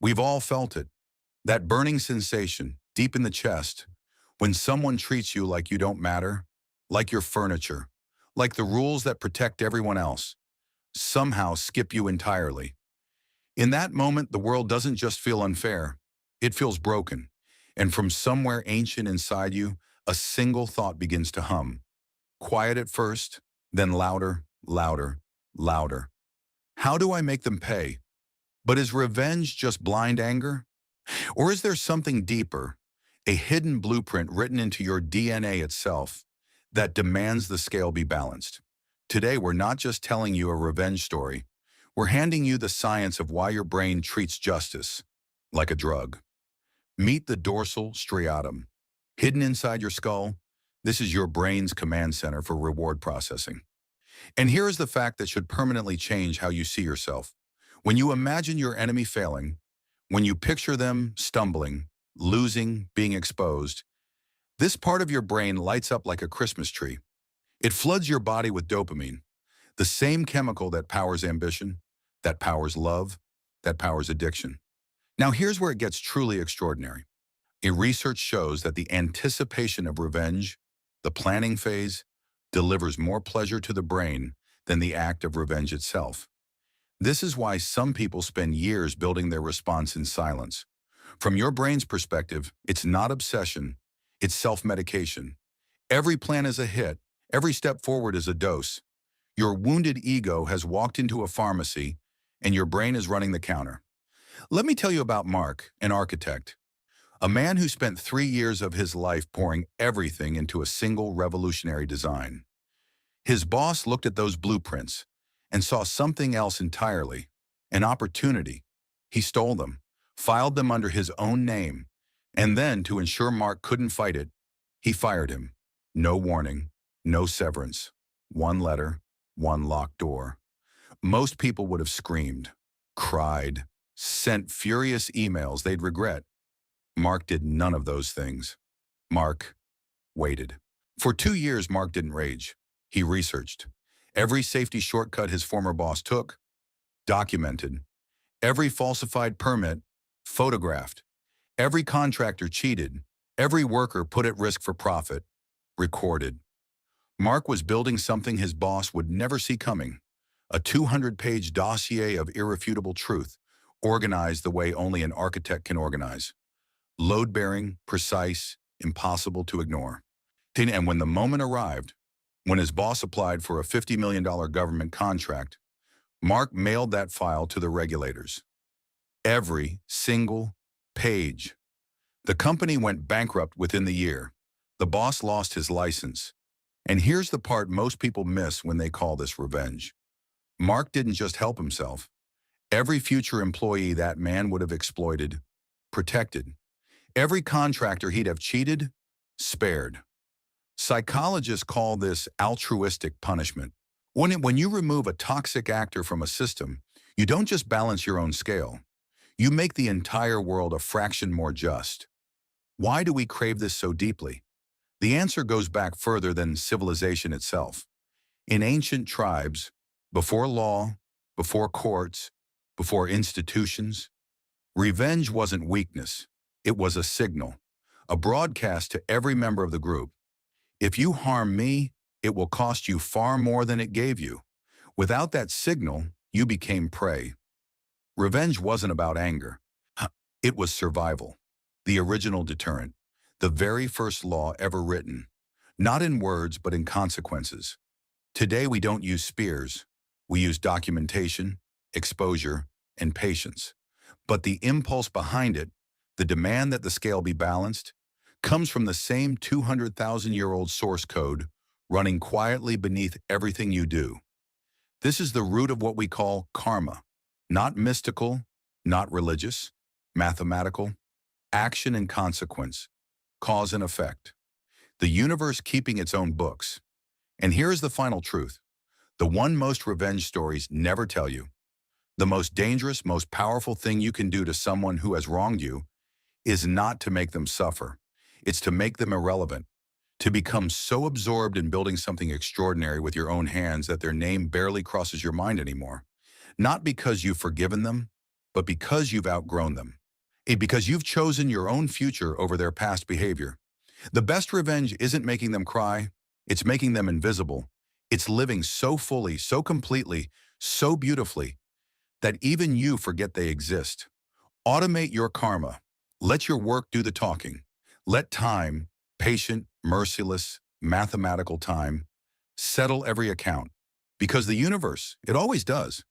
We've all felt it. That burning sensation deep in the chest when someone treats you like you don't matter, like you're furniture, like the rules that protect everyone else somehow skip you entirely. In that moment, the world doesn't just feel unfair, it feels broken. And from somewhere ancient inside you, a single thought begins to hum. Quiet at first, then louder, louder, louder. How do I make them pay? But is revenge just blind anger? Or is there something deeper, a hidden blueprint written into your DNA itself that demands the scale be balanced? Today, we're not just telling you a revenge story. We're handing you the science of why your brain treats justice like a drug. Meet the dorsal striatum. Hidden inside your skull, this is your brain's command center for reward processing. And here is the fact that should permanently change how you see yourself. When you imagine your enemy failing, when you picture them stumbling, losing, being exposed, this part of your brain lights up like a Christmas tree. It floods your body with dopamine, the same chemical that powers ambition, that powers love, that powers addiction. Now here's where it gets truly extraordinary. Research shows that the anticipation of revenge, the planning phase, delivers more pleasure to the brain than the act of revenge itself. This is why some people spend years building their response in silence. From your brain's perspective, it's not obsession, it's self-medication. Every plan is a hit, every step forward is a dose. Your wounded ego has walked into a pharmacy, and your brain is running the counter. Let me tell you about Mark, an architect. A man who spent 3 years of his life pouring everything into a single revolutionary design. His boss looked at those blueprints and saw something else entirely, an opportunity. He stole them, filed them under his own name, and then, to ensure Mark couldn't fight it, he fired him. No warning, no severance. One letter, one locked door. Most people would have screamed, cried, sent furious emails they'd regret. Mark did none of those things. Mark waited. For 2 years, Mark didn't rage. He researched. Every safety shortcut his former boss took, documented. Every falsified permit, photographed. Every contractor cheated. Every worker put at risk for profit, recorded. Mark was building something his boss would never see coming. A 200-page dossier of irrefutable truth, organized the way only an architect can organize. Load-bearing, precise, impossible to ignore. And when the moment arrived, when his boss applied for a $50 million government contract, Mark mailed that file to the regulators. Every single page. The company went bankrupt within the year. The boss lost his license. And here's the part most people miss when they call this revenge. Mark didn't just help himself. Every future employee that man would have exploited, protected. Every contractor he'd have cheated, spared. Psychologists call this altruistic punishment. When you remove a toxic actor from a system, you don't just balance your own scale. You make the entire world a fraction more just. Why do we crave this so deeply? The answer goes back further than civilization itself. In ancient tribes, before law, before courts, before institutions, revenge wasn't weakness. It was a signal, a broadcast to every member of the group. If you harm me, it will cost you far more than it gave you. Without that signal, you became prey. Revenge wasn't about anger. It was survival, the original deterrent, the very first law ever written, not in words but in consequences. Today we don't use spears. We use documentation, exposure, and patience. But the impulse behind it, the demand that the scale be balanced, comes from the same 200,000-year-old source code running quietly beneath everything you do. This is the root of what we call karma, not mystical, not religious, mathematical, action and consequence, cause and effect. The universe keeping its own books. And here is the final truth, the one most revenge stories never tell you. The most dangerous, most powerful thing you can do to someone who has wronged you is not to make them suffer. It's to make them irrelevant, to become so absorbed in building something extraordinary with your own hands that their name barely crosses your mind anymore. Not because you've forgiven them, but because you've outgrown them. Because you've chosen your own future over their past behavior. The best revenge isn't making them cry, it's making them invisible. It's living so fully, so completely, so beautifully, that even you forget they exist. Automate your karma. Let your work do the talking. Let time, patient, merciless, mathematical time, settle every account. Because the universe, it always does,